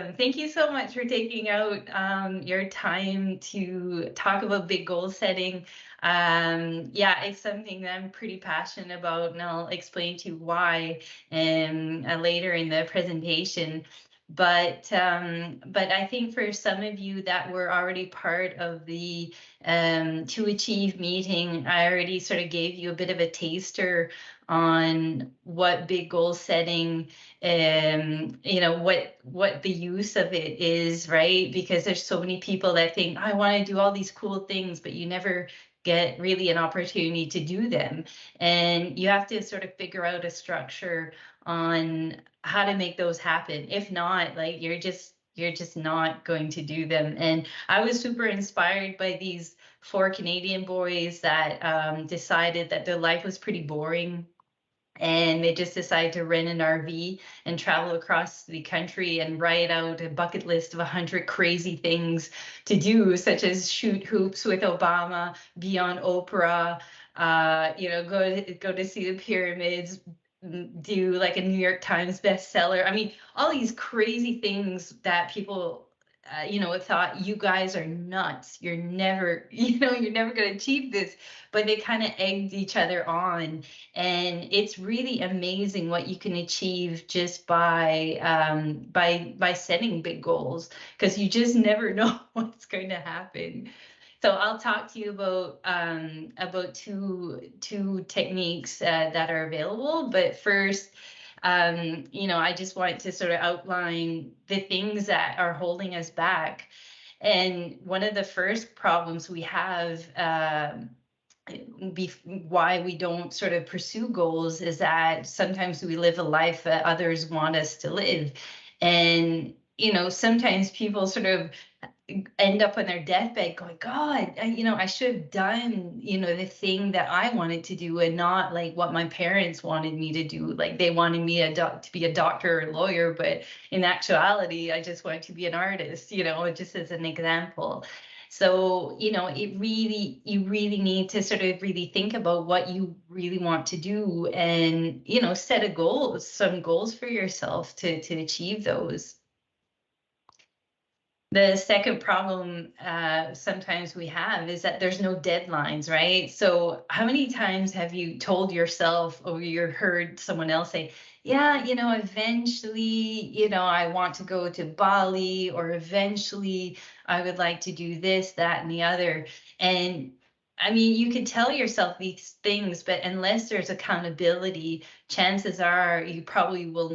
Awesome. Thank you so much for taking out your time to talk about big goal setting. Yeah, it's something that I'm pretty passionate about, and I'll explain to you why later in the presentation. But I think for some of you that were already part of the To Achieve meeting, I already sort of gave you a bit of a taster on what big goal setting what the use of it is, right? Because there's so many people that think I want to do all these cool things, but you never get really an opportunity to do them. And you have to sort of figure out a structure on how to make those happen. If not, like you're just not going to do them. And I was super inspired by these four Canadian boys that decided that their life was pretty boring, and they just decided to rent an RV and travel across the country and write out a bucket list of 100 crazy things to do, such as shoot hoops with Obama, be on Oprah, go to see the pyramids, do like a New York Times bestseller. I mean, all these crazy things that people thought, you guys are nuts. You're never, you're never going to achieve this. But they kind of egged each other on, and it's really amazing what you can achieve just by setting big goals, because you just never know what's going to happen. So I'll talk to you about two techniques that are available. But first, I just want to sort of outline the things that are holding us back. And one of the first problems we have, why we don't sort of pursue goals, is that sometimes we live a life that others want us to live. And, sometimes people sort of end up on their deathbed going, God, I should have done, the thing that I wanted to do, and not like what my parents wanted me to do. Like they wanted me to be a doctor or lawyer, but in actuality, I just wanted to be an artist, just as an example. So, you really need to sort of really think about what you really want to do, and, set some goals for yourself to achieve those. The second problem sometimes we have is that there's no deadlines, right? So how many times have you told yourself, or you heard someone else say, yeah, eventually, I want to go to Bali, or eventually I would like to do this, that, and the other. And I mean, you can tell yourself these things, but unless there's accountability, chances are you will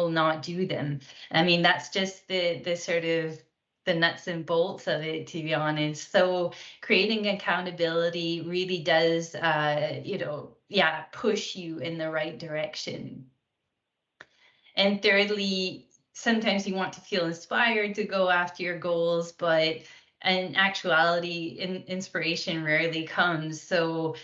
not do them. I mean, that's just the sort of the nuts and bolts of it, to be honest. So creating accountability really does, push you in the right direction. And thirdly, sometimes you want to feel inspired to go after your goals, but in actuality, inspiration rarely comes. So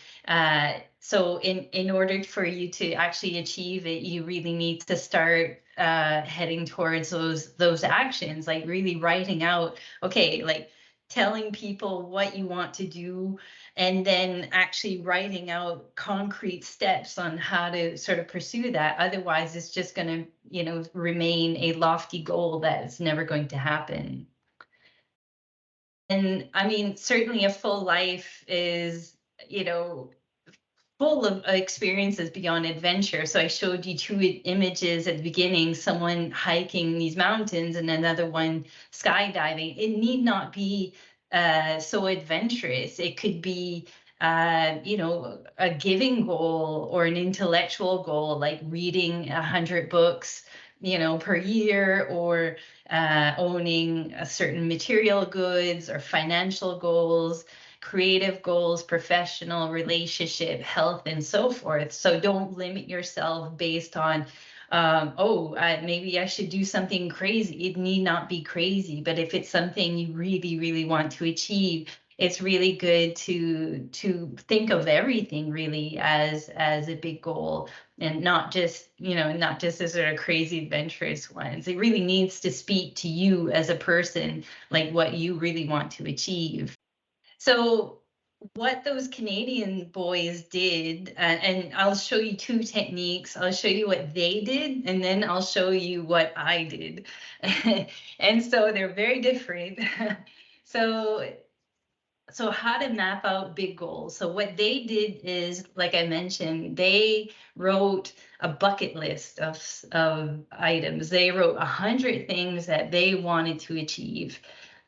in order for you to actually achieve it, you really need to start heading towards those actions, like really writing out, okay, like telling people what you want to do, and then actually writing out concrete steps on how to sort of pursue that. Otherwise, it's just going to, remain a lofty goal that's never going to happen. And I mean, certainly a full life is, full of experiences beyond adventure. So I showed you two images at the beginning, someone hiking these mountains and another one skydiving. It need not be so adventurous. It could be, a giving goal or an intellectual goal, like reading 100 books, per year, or owning a certain material goods, or financial goals, creative goals, professional, relationship, health, and so forth. So don't limit yourself based on, maybe I should do something crazy. It need not be crazy, but if it's something you really, really want to achieve, it's really good to think of everything really as a big goal, and not just as sort of crazy adventurous ones. It really needs to speak to you as a person, like what you really want to achieve. So what those Canadian boys did, and I'll show you two techniques. I'll show you what they did, and then I'll show you what I did. And so they're very different. So how to map out big goals. So what they did is, like I mentioned, they wrote a bucket list of items. They wrote 100 things that they wanted to achieve.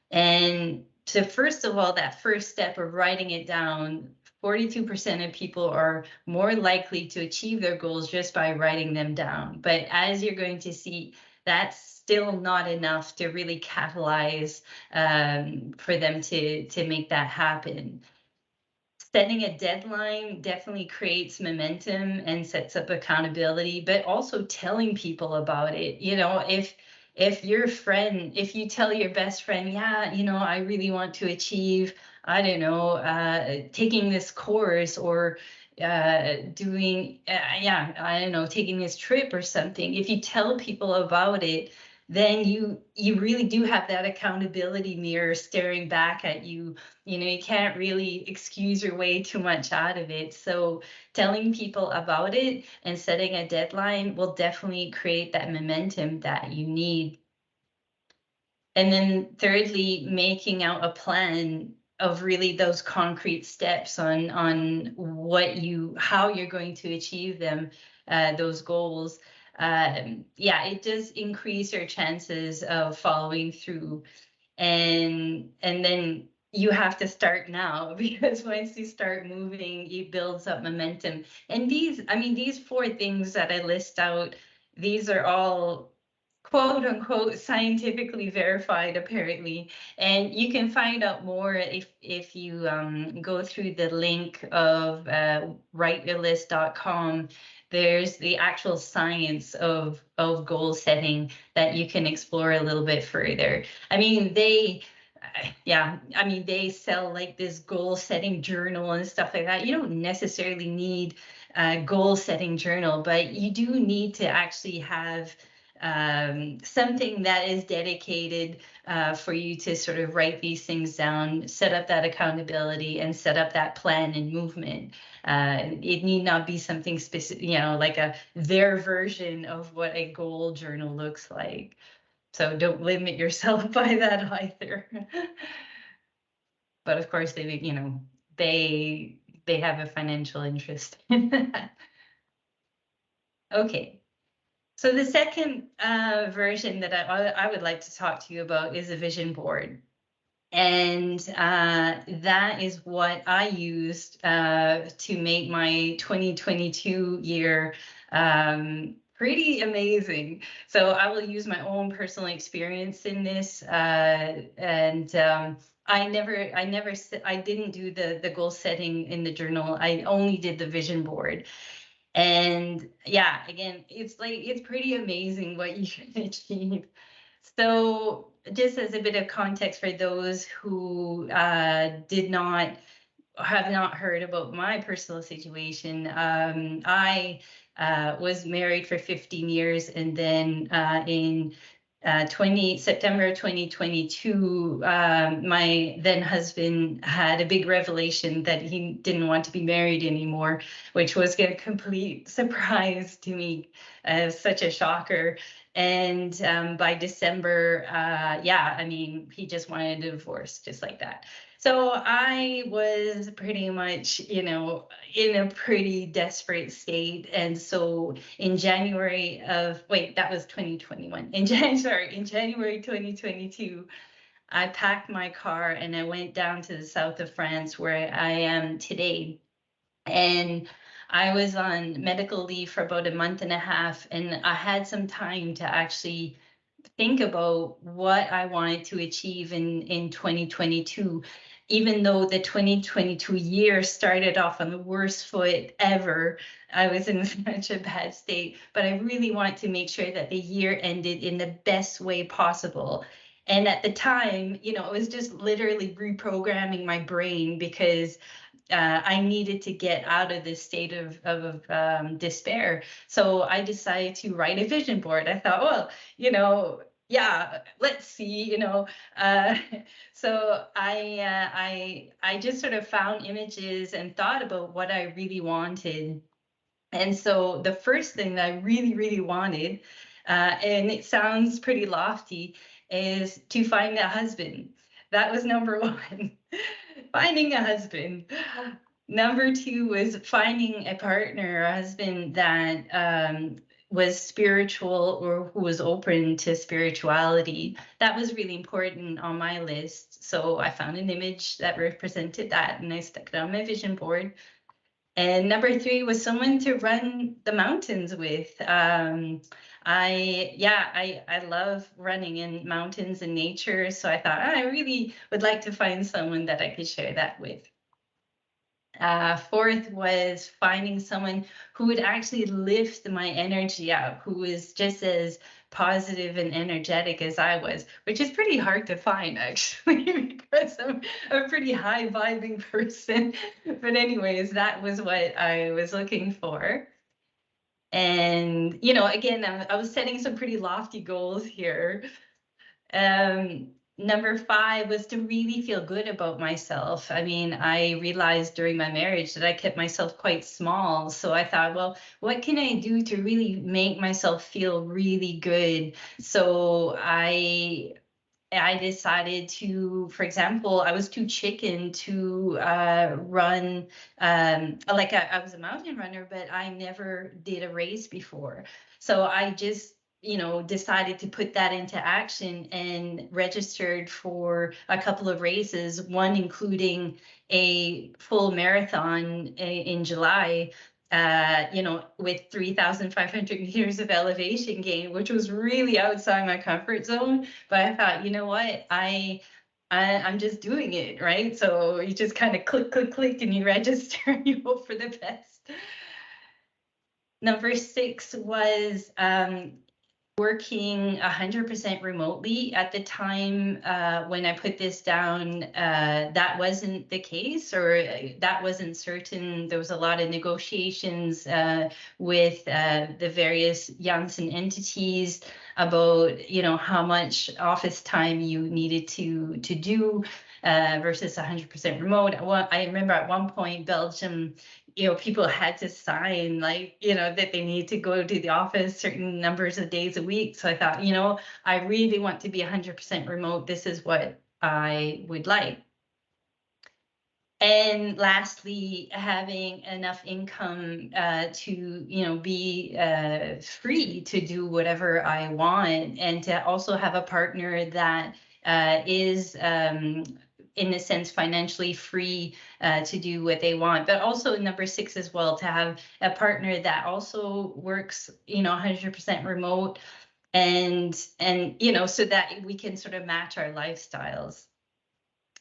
And so first of all, that first step of writing it down, 42% of people are more likely to achieve their goals just by writing them down. But as you're going to see, that's still not enough to really catalyze for them to make that happen. Setting a deadline definitely creates momentum and sets up accountability, but also telling people about it. You know, if your friend, if you tell your best friend, yeah, you know, I really want to achieve, I don't know, taking this course, or doing, yeah, I don't know, taking this trip or something. If you tell people about it, then you really do have that accountability mirror staring back at you. You know, you can't really excuse your way too much out of it. So telling people about it and setting a deadline will definitely create that momentum that you need. And then thirdly, making out a plan of really those concrete steps on what you, how you're going to achieve them, those goals. Yeah, it does increase your chances of following through. And then you have to start now, because once you start moving, it builds up momentum. And these, I mean, these four things that I list out, these are all quote unquote scientifically verified, apparently. And you can find out more if you go through the link of writeyourlist.com. There's the actual science of goal setting that you can explore a little bit further. I mean, yeah, I mean, they sell like this goal setting journal and stuff like that. You don't necessarily need a goal setting journal, but you do need to actually have something that is dedicated for you to sort of write these things down, set up that accountability, and set up that plan and movement. It need not be something specific, you know, like their version of what a goal journal looks like. So don't limit yourself by that either. But of course, they, you know, they have a financial interest in that. Okay. So the second version that I would like to talk to you about is a vision board. And that is what I used to make my 2022 year pretty amazing. So I will use my own personal experience in this. And I didn't do the goal setting in the journal. I only did the vision board. And yeah, again, it's like, it's pretty amazing what you can achieve. So just as a bit of context for those who have not heard about my personal situation, I was married for 15 years, and then in September 2022, my then husband had a big revelation that he didn't want to be married anymore, which was a complete surprise to me, such a shocker. And by December, yeah, I mean, he just wanted a divorce, just like that. So I was pretty much, you know, in a pretty desperate state. And so in January of, wait, that was 2021. In January 2022, I packed my car and I went down to the south of France, where I am today. And I was on medical leave for about a month and a half, and I had some time to actually think about what I wanted to achieve in 2022, even though the 2022 year started off on the worst foot ever. I was in such a bad state, but I really wanted to make sure that the year ended in the best way possible. And at the time, you know, it was just literally reprogramming my brain, because I needed to get out of this state of despair. So I decided to write a vision board. I thought, well, you know, yeah, let's see, uh, so I just sort of found images and thought about what I really wanted. And so the first thing that I really, really wanted, and it sounds pretty lofty, is to find a husband. That was number one, finding a husband. Number two was finding a partner, a husband that was spiritual or who was open to spirituality. That was really important on my list. So I found an image that represented that and I stuck it on my vision board. And number three was someone to run the mountains with. I love running in mountains and nature. So I thought I really would like to find someone that I could share that with. Fourth was finding someone who would actually lift my energy up, who was just as positive and energetic as I was, which is pretty hard to find actually, because I'm a pretty high vibing person. But anyways, that was what I was looking for. And, again, I was setting some pretty lofty goals here. Number five was to really feel good about myself. I mean, I realized during my marriage that I kept myself quite small. So I thought, well, what can I do to really make myself feel really good? So I decided to, for example, I was too chicken to run, like I was a mountain runner, but I never did a race before. So I just, decided to put that into action and registered for a couple of races, one including a full marathon in July, with 3,500 meters of elevation gain, which was really outside my comfort zone. But I thought, you know what, I'm just doing it, right? So you just kind of click, click, click, and you register, and you hope for the best. Number six was working 100% remotely. At the time when I put this down, that wasn't the case, or that wasn't certain. There was a lot of negotiations with the various Janssen entities about, how much office time you needed to do versus 100% remote. I remember at one point, Belgium, people had to sign, like, that they need to go to the office certain numbers of days a week. So I thought, I really want to be 100% remote. This is what I would like. And lastly, having enough income to, be free to do whatever I want, and to also have a partner that is in a sense financially free to do what they want. But also number six as well, to have a partner that also works 100% remote, and so that we can sort of match our lifestyles.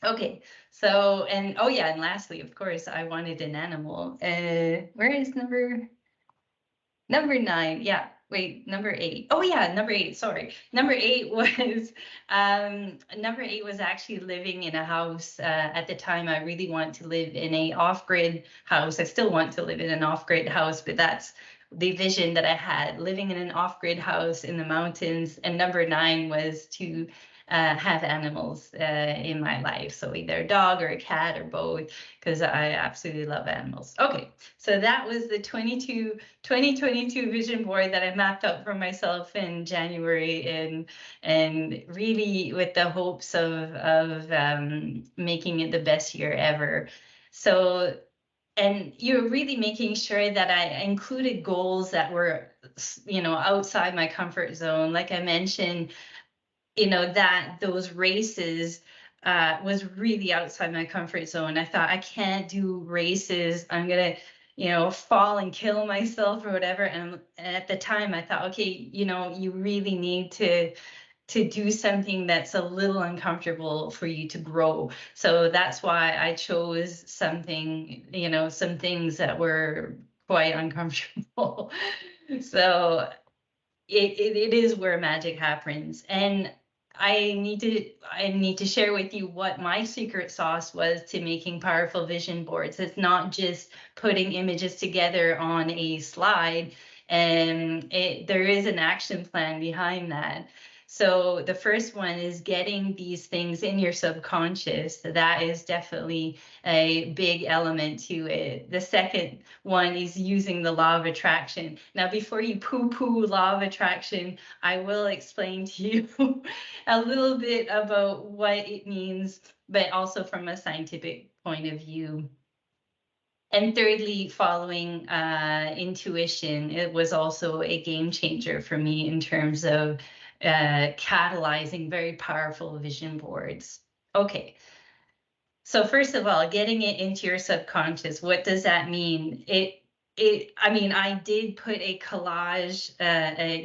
Okay, so, and oh yeah, and lastly, of course, I wanted an animal. Where is number nine? Yeah, wait, number eight. Oh yeah, number eight, sorry. Number eight was actually living in a house. At the time, I really wanted to live in a off-grid house. I still want to live in an off-grid house, but that's the vision that I had, living in an off-grid house in the mountains. And number nine was to have animals in my life. So either a dog or a cat or both, because I absolutely love animals. Okay, so that was the 2022 vision board that I mapped out for myself in January, and really with the hopes of making it the best year ever. So, and you're really making sure that I included goals that were, outside my comfort zone. Like I mentioned, that those races was really outside my comfort zone. I thought, I can't do races. I'm gonna, fall and kill myself or whatever. And at the time I thought, okay, you really need to do something that's a little uncomfortable for you to grow. So that's why I chose something, some things that were quite uncomfortable. So it is where magic happens. And I need to share with you what my secret sauce was to making powerful vision boards. It's not just putting images together on a slide, and there is an action plan behind that. So the first one is getting these things in your subconscious. That is definitely a big element to it. The second one is using the law of attraction. Now, before you poo-poo law of attraction, I will explain to you a little bit about what it means, but also from a scientific point of view. And thirdly, following intuition, it was also a game changer for me in terms of catalyzing very powerful vision boards. Okay, so first of all, getting it into your subconscious, what does that mean? I mean, I did put a collage,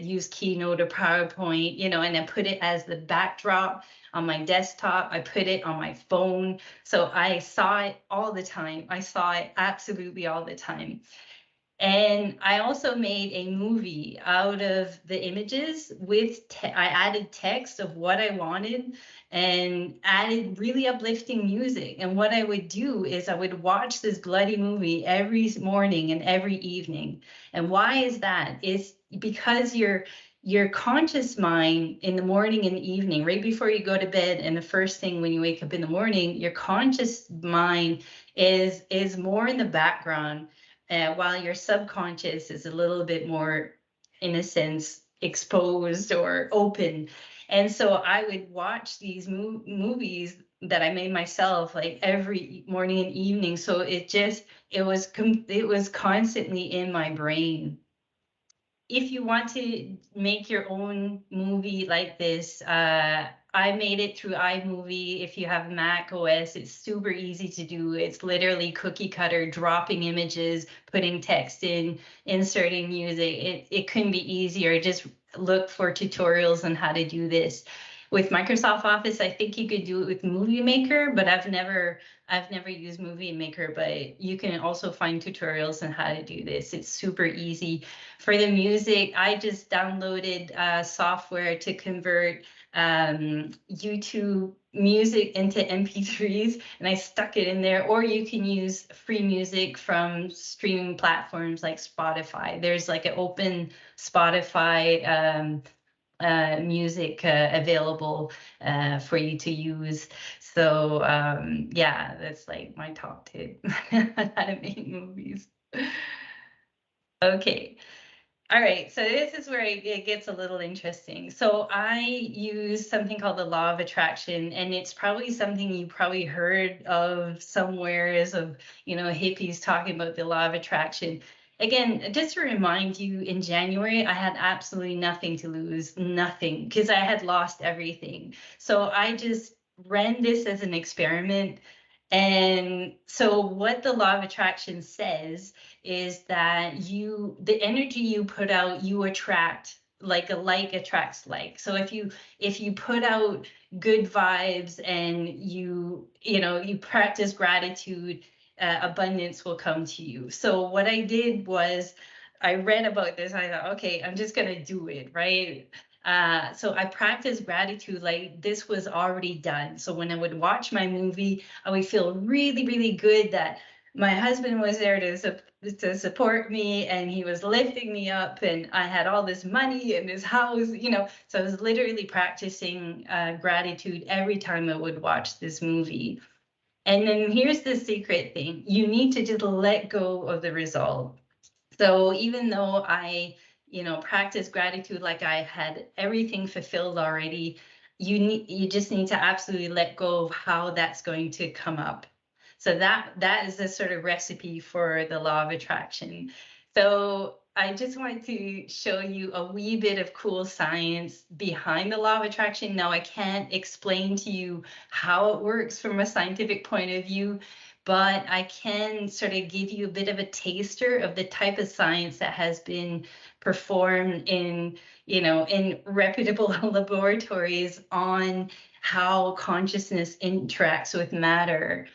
use Keynote or PowerPoint, and I put it as the backdrop on my desktop. I put it on my phone. So I saw it all the time. I saw it absolutely all the time. And I also made a movie out of the images with, I added text of what I wanted and added really uplifting music. And what I would do is I would watch this bloody movie every morning and every evening. And why is that? It's because your conscious mind in the morning and evening, right before you go to bed, and the first thing when you wake up in the morning, your conscious mind is more in the background, while your subconscious is a little bit more, in a sense, exposed or open. And so I would watch these movies that I made myself like every morning and evening. So it was constantly in my brain. If you want to make your own movie like this, I made it through iMovie. If you have Mac OS, it's super easy to do. It's literally cookie cutter, dropping images, putting text in, inserting music. It couldn't be easier. Just look for tutorials on how to do this. With Microsoft Office, I think you could do it with Movie Maker, but I've never used Movie Maker, but you can also find tutorials on how to do this. It's super easy. For the music, I just downloaded software to convert YouTube music into MP3s, and I stuck it in there. Or you can use free music from streaming platforms like Spotify. There's like an open Spotify music available for you to use. So yeah, that's like my top tip on how to make movies. Okay. All right, so this is where it gets a little interesting. So I use something called the law of attraction, and it's probably something you probably heard of somewheres of, hippies talking about the law of attraction. Again, just to remind you, in January, I had absolutely nothing to lose, nothing, because I had lost everything. So I just ran this as an experiment. And so what the law of attraction says is that the energy you put out, you attract. Like a like attracts like. So if you put out good vibes and you practice gratitude, abundance will come to you. So what I did was I read about this. I thought, okay, I'm just gonna do it, right? So I practiced gratitude like this was already done. So when I would watch my movie, I would feel really, really good that my husband was there to support me, and he was lifting me up, and I had all this money in this house, So I was literally practicing gratitude every time I would watch this movie. And then here's the secret thing. You need to just let go of the result. So even though I, practice gratitude like I had everything fulfilled already, you just need to absolutely let go of how that's going to come up. So that is the sort of recipe for the law of attraction. So I just wanted to show you a wee bit of cool science behind the law of attraction. Now, I can't explain to you how it works from a scientific point of view, but I can sort of give you a bit of a taster of the type of science that has been performed in reputable laboratories on how consciousness interacts with matter.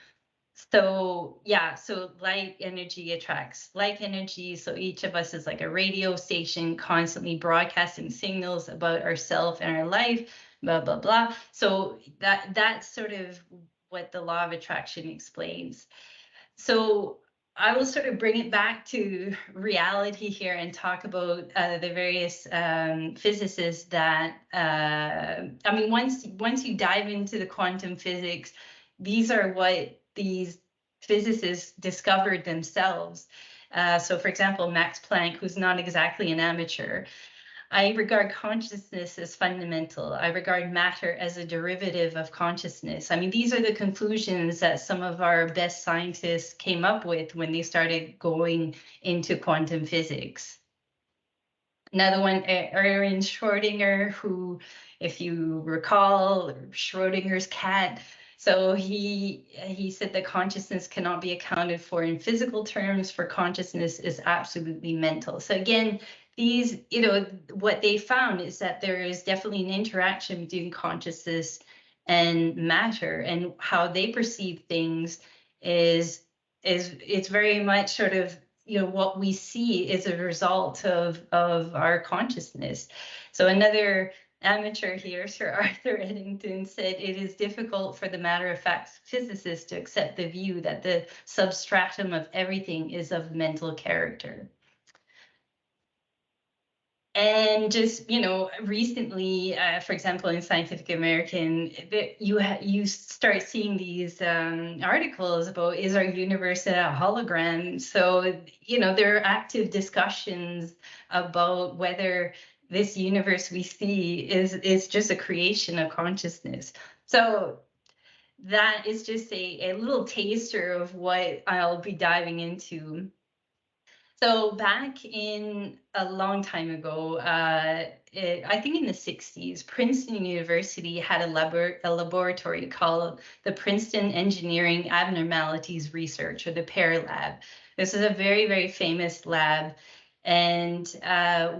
So yeah, so like energy attracts like energy. So each of us is like a radio station constantly broadcasting signals about ourselves and our life, blah, blah, blah. So that's sort of what the law of attraction explains. So I will sort of bring it back to reality here and talk about the various physicists that I mean, once you dive into the quantum physics, these are what these physicists discovered themselves. So, for example, Max Planck, who's not exactly an amateur, I regard consciousness as fundamental. I regard matter as a derivative of consciousness. I mean, these are the conclusions that some of our best scientists came up with when they started going into quantum physics. Another one, Erwin Schrödinger, who, if you recall, Schrödinger's cat. So he said that consciousness cannot be accounted for in physical terms, for consciousness is absolutely mental. So again, these, what they found is that there is definitely an interaction between consciousness and matter, and how they perceive things is it's very much sort of what we see is a result of our consciousness. So another amateur here, Sir Arthur Eddington, said it is difficult for the matter-of-fact physicist to accept the view that the substratum of everything is of mental character. And just, recently, for example, in Scientific American, you start seeing these articles about, is our universe a hologram? So, there are active discussions about whether this universe we see is just a creation of consciousness. So that is just a little taster of what I'll be diving into. So back in a long time ago, I think in the 60s, Princeton University had a laboratory called the Princeton Engineering Abnormalities Research, or the PEAR Lab. This is a very, very famous lab. And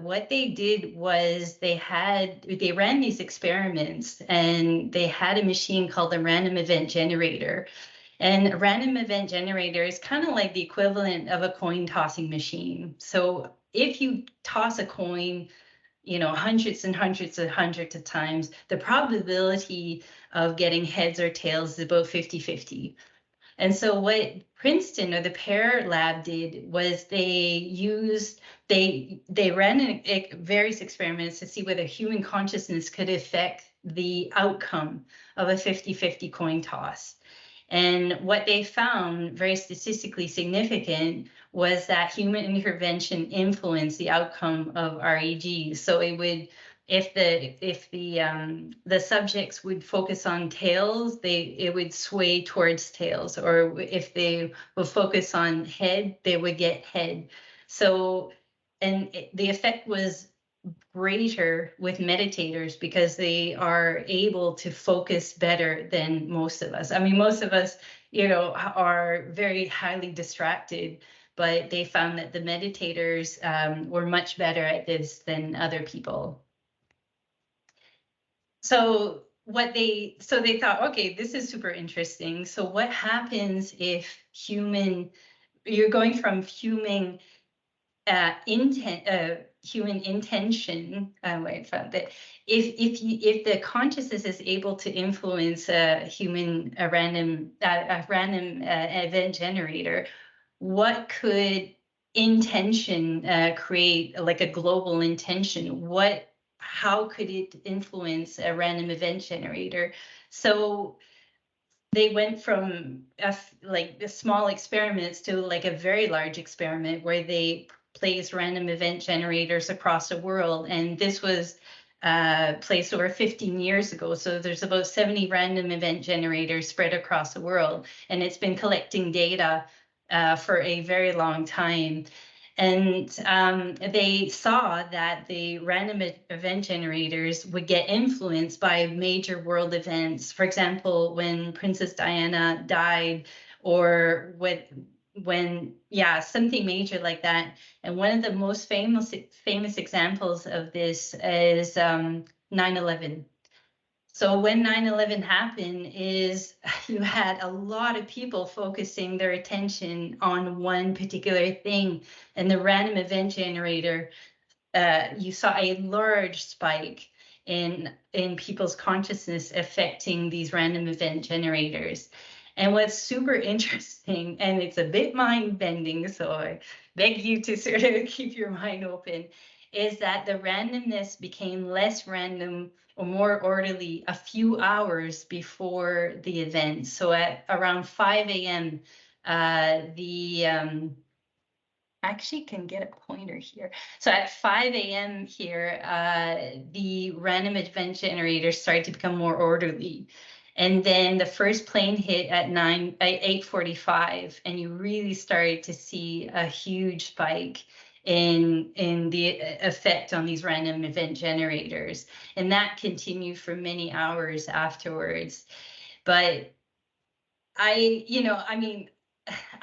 what they did was they ran these experiments, and they had a machine called the random event generator. And a random event generator is kind of like the equivalent of a coin tossing machine. So if you toss a coin, hundreds and hundreds and hundreds of times, the probability of getting heads or tails is about 50-50. And so what Princeton, or the PEAR Lab, did was they ran various experiments to see whether human consciousness could affect the outcome of a 50-50 coin toss. And what they found, very statistically significant, was that human intervention influenced the outcome of REGs. So it would, if the subjects would focus on tails, it would sway towards tails, or if they would focus on head, they would get head. So, and the effect was greater with meditators because they are able to focus better than most of us. I mean, most of us, are very highly distracted, but they found that the meditators were much better at this than other people. So they thought, okay, this is super interesting. So what happens if you're going from human human intention, if the consciousness is able to influence a random event generator, what could intention create, like a global intention? How could it influence a random event generator? So they went from the small experiments to like a very large experiment where they placed random event generators across the world. And this was placed over 15 years ago. So there's about 70 random event generators spread across the world. And it's been collecting data for a very long time. And they saw that the random event generators would get influenced by major world events. For example, when Princess Diana died, or when something major like that. And one of the most famous examples of this is 9/11. So when 9/11 happened, you had a lot of people focusing their attention on one particular thing, and the random event generator, you saw a large spike in people's consciousness affecting these random event generators. And what's super interesting, and it's a bit mind bending, so I beg you to sort of keep your mind open, is that the randomness became less random or more orderly a few hours before the event. So at around 5 a.m., the actually can get a pointer here. So at 5 a.m. here, the random event generators started to become more orderly. And then the first plane hit at 8:45, and you really started to see a huge spike in the effect on these random event generators. And that continued for many hours afterwards. But I mean,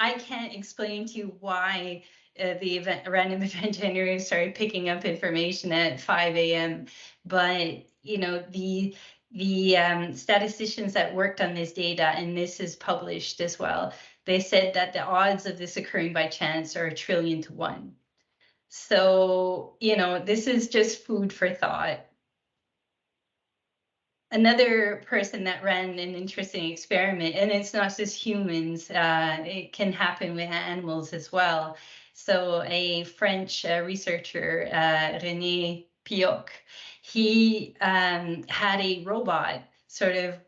I can't explain to you why random event generator started picking up information at 5 a.m. But the statisticians that worked on this data, and this is published as well, they said that the odds of this occurring by chance are 1,000,000,000 to 1. So this is just food for thought. Another person that ran an interesting experiment, and it's not just humans, it can happen with animals as well. So a French researcher, René Pioch, he had a robot sort of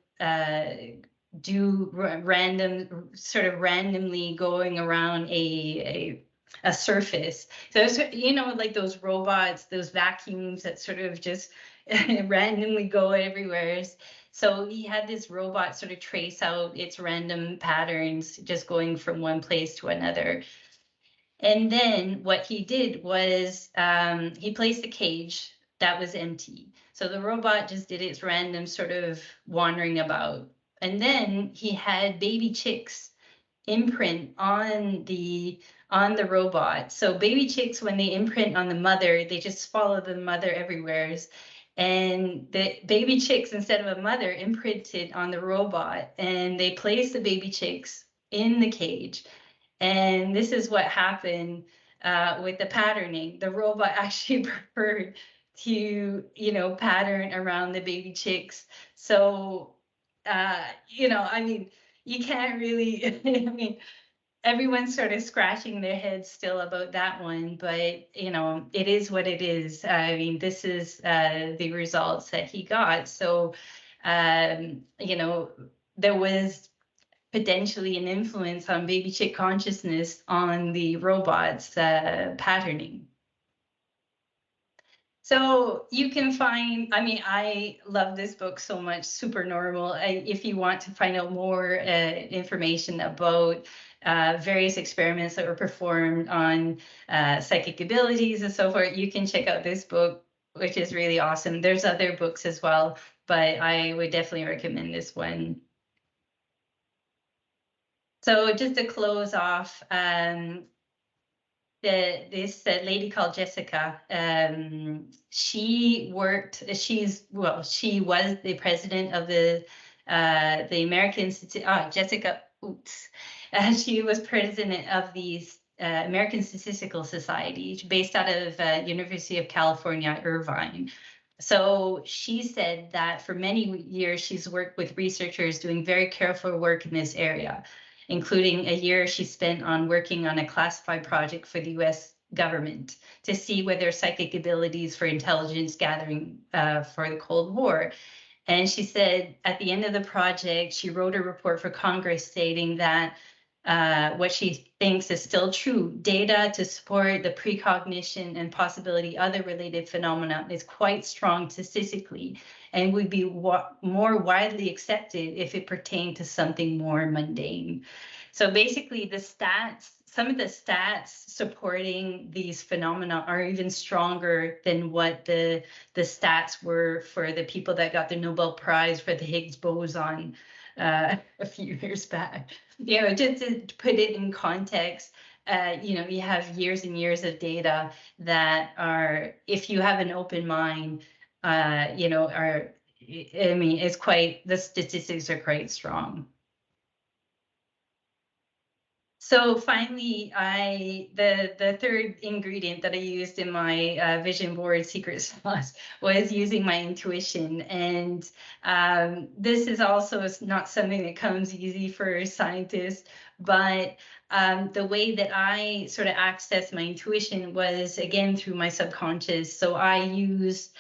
do randomly going around a surface. So like those robots, those vacuums that sort of just randomly go everywhere. So he had this robot sort of trace out its random patterns, just going from one place to another. And then what he did was he placed a cage that was empty. So the robot just did its random sort of wandering about. And then he had baby chicks imprint on the robot. So baby chicks, when they imprint on the mother, they just follow the mother everywhere. And the baby chicks, instead of a mother, imprinted on the robot, and they placed the baby chicks in the cage. And this is what happened with the patterning. The robot actually preferred to, pattern around the baby chicks. So, I mean, you can't really, I mean, everyone's sort of scratching their heads still about that one, but it is what it is. I mean, this is the results that he got. So, there was potentially an influence on baby chick consciousness on the robot's patterning. So you can find, I mean, I love this book so much, Super Normal. If you want to find out more information about various experiments that were performed on psychic abilities and so forth, you can check out this book, which is really awesome. There's other books as well, but I would definitely recommend this one. So just to close off, this lady called Jessica, she was the president of the American Jessica Oots. She was president of the American Statistical Society, based out of University of California, Irvine. So she said that for many years she's worked with researchers doing very careful work in this area, including a year she spent on working on a classified project for the US government to see whether psychic abilities for intelligence gathering for the Cold War. And she said at the end of the project, she wrote a report for Congress stating that what she thinks is still true, data to support the precognition and possibility other related phenomena is quite strong statistically and would be more widely accepted if it pertained to something more mundane. So basically some of the stats supporting these phenomena are even stronger than what the stats were for the people that got the Nobel Prize for the Higgs boson a few years back. Just to put it in context, you have years and years of data that are, if you have an open mind, the statistics are quite strong. So finally, the third ingredient that I used in my vision board secret sauce was using my intuition, and this is also not something that comes easy for scientists. But the way that I sort of access my intuition was again through my subconscious. So I used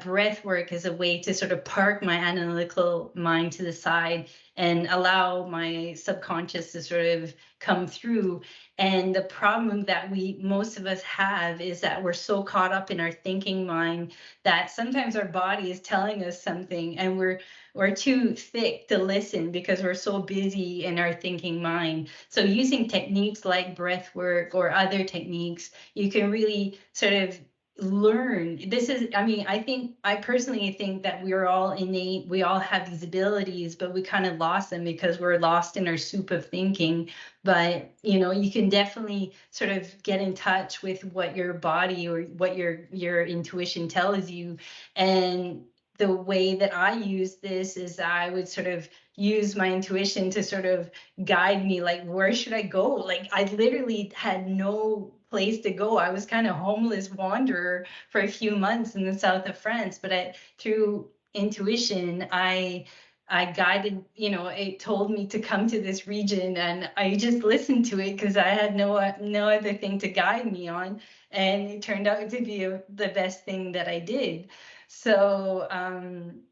breath work as a way to sort of park my analytical mind to the side and allow my subconscious to sort of come through. And the problem that most of us have is that we're so caught up in our thinking mind that sometimes our body is telling us something and we're too thick to listen because we're so busy in our thinking mind. So using techniques like breath work or other techniques, you can really sort of learn. This is, I mean, I personally think that we're all innate, we all have these abilities, but we kind of lost them because we're lost in our soup of thinking. But you can definitely sort of get in touch with what your body or what your intuition tells you. And the way that I use this is I would sort of use my intuition to sort of guide me, like, where should I go? Like, I literally had no place to go. I was kind of homeless wanderer for a few months in the south of France, but through intuition, I guided, it told me to come to this region, and I just listened to it because I had no other thing to guide me on, and it turned out to be the best thing that I did. So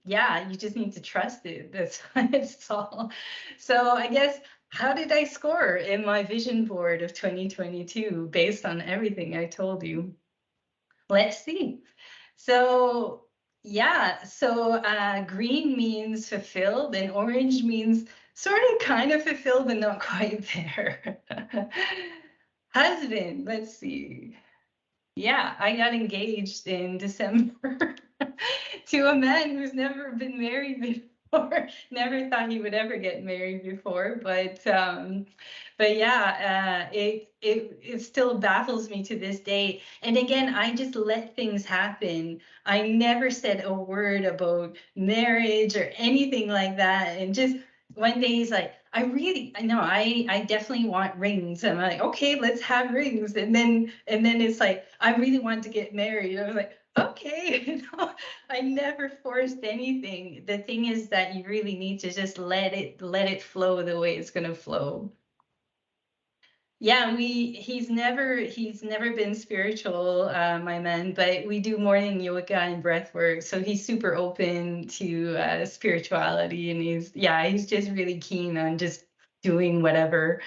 yeah, you just need to trust it. That's all. So I guess, how did I score in my vision board of 2022 based on everything I told you? Let's see. So yeah, so green means fulfilled, and orange means sort of kind of fulfilled, but not quite there. Husband, let's see. Yeah, I got engaged in December to a man who's never been married before. Never thought he would ever get married before, but yeah, it still baffles me to this day. And again, I just let things happen. I never said a word about marriage or anything like that, and just one day he's like, I know, I definitely want rings. And I'm like, okay, let's have rings. And then it's like, I really want to get married. I was like, okay. I never forced anything. The thing is that you really need to just let it flow the way it's gonna flow. Yeah, he's never been spiritual, my man, but we do morning yoga and breath work. So he's super open to spirituality, and he's just really keen on just doing whatever.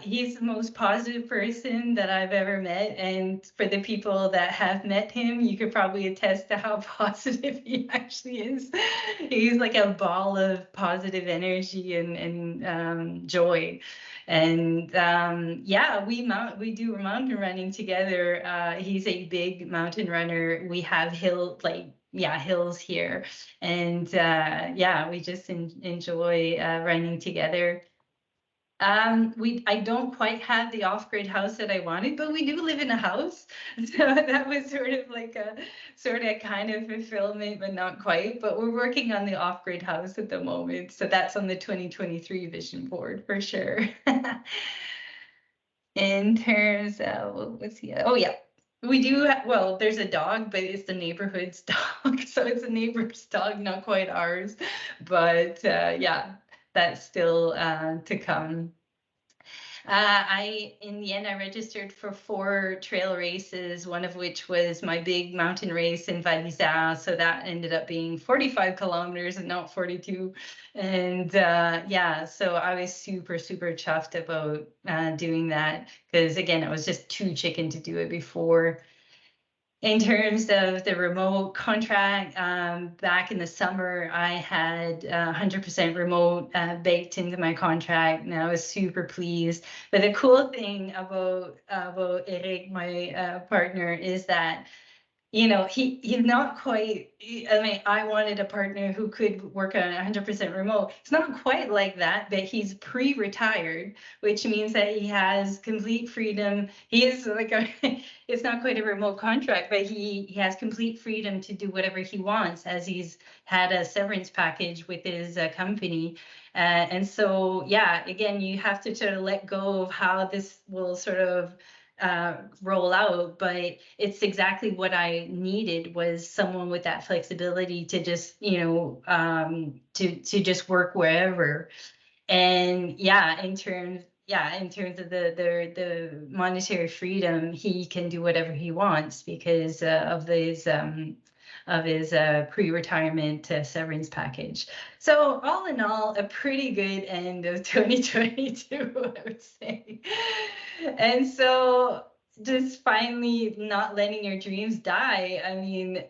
He's the most positive person that I've ever met, and for the people that have met him, you could probably attest to how positive he actually is. He's like a ball of positive energy and joy. And yeah, we do mountain running together. He's a big mountain runner. We have hills here, and yeah, we just enjoy running together. I don't quite have the off-grid house that I wanted, but we do live in a house. So that was sort of like a sort of kind of fulfillment, but not quite. But we're working on the off-grid house at the moment. So that's on the 2023 vision board for sure. In terms of, what's the, oh yeah, we do, well, there's a dog, but it's the neighborhood's dog. So it's a neighbor's dog, not quite ours. But yeah, that's still to come. In the end, I registered for 4 trail races, one of which was my big mountain race in Val d'Isère. So that ended up being 45 kilometers and not 42. And yeah, so I was super, super chuffed about doing that because, again, I was just too chicken to do it before. In terms of the remote contract, back in the summer, I had 100% remote baked into my contract, and I was super pleased. But the cool thing about Eric, my partner, is that he's not quite. I mean, I wanted a partner who could work on 100% remote. It's not quite like that, but he's pre-retired, which means that he has complete freedom. He is like it's not quite a remote contract, but he has complete freedom to do whatever he wants, as he's had a severance package with his company. And so, yeah, again, you have to sort of let go of how this will sort of roll out, but it's exactly what I needed, was someone with that flexibility to just, to just work wherever. And in terms of the monetary freedom, he can do whatever he wants because of his pre-retirement severance package. So all in all, a pretty good end of 2022, I would say. And so just finally not letting your dreams die. I mean,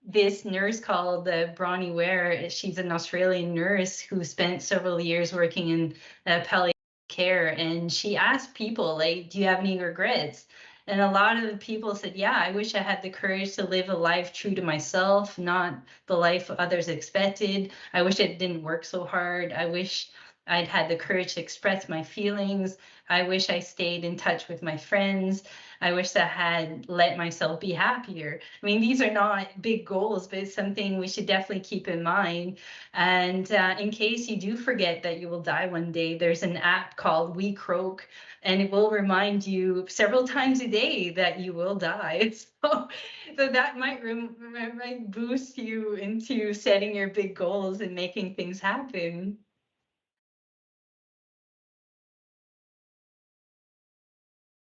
this nurse called Bronnie Ware, she's an Australian nurse who spent several years working in palliative care, and she asked people, like, do you have any regrets? And a lot of the people said, yeah, I wish I had the courage to live a life true to myself, not the life others expected. I wish it didn't work so hard. I wish I'd had the courage to express my feelings. I wish I stayed in touch with my friends. I wish I had let myself be happier. I mean, these are not big goals, but it's something we should definitely keep in mind. And in case you do forget that you will die one day, there's an app called We Croak, and it will remind you several times a day that you will die. So that might boost you into setting your big goals and making things happen.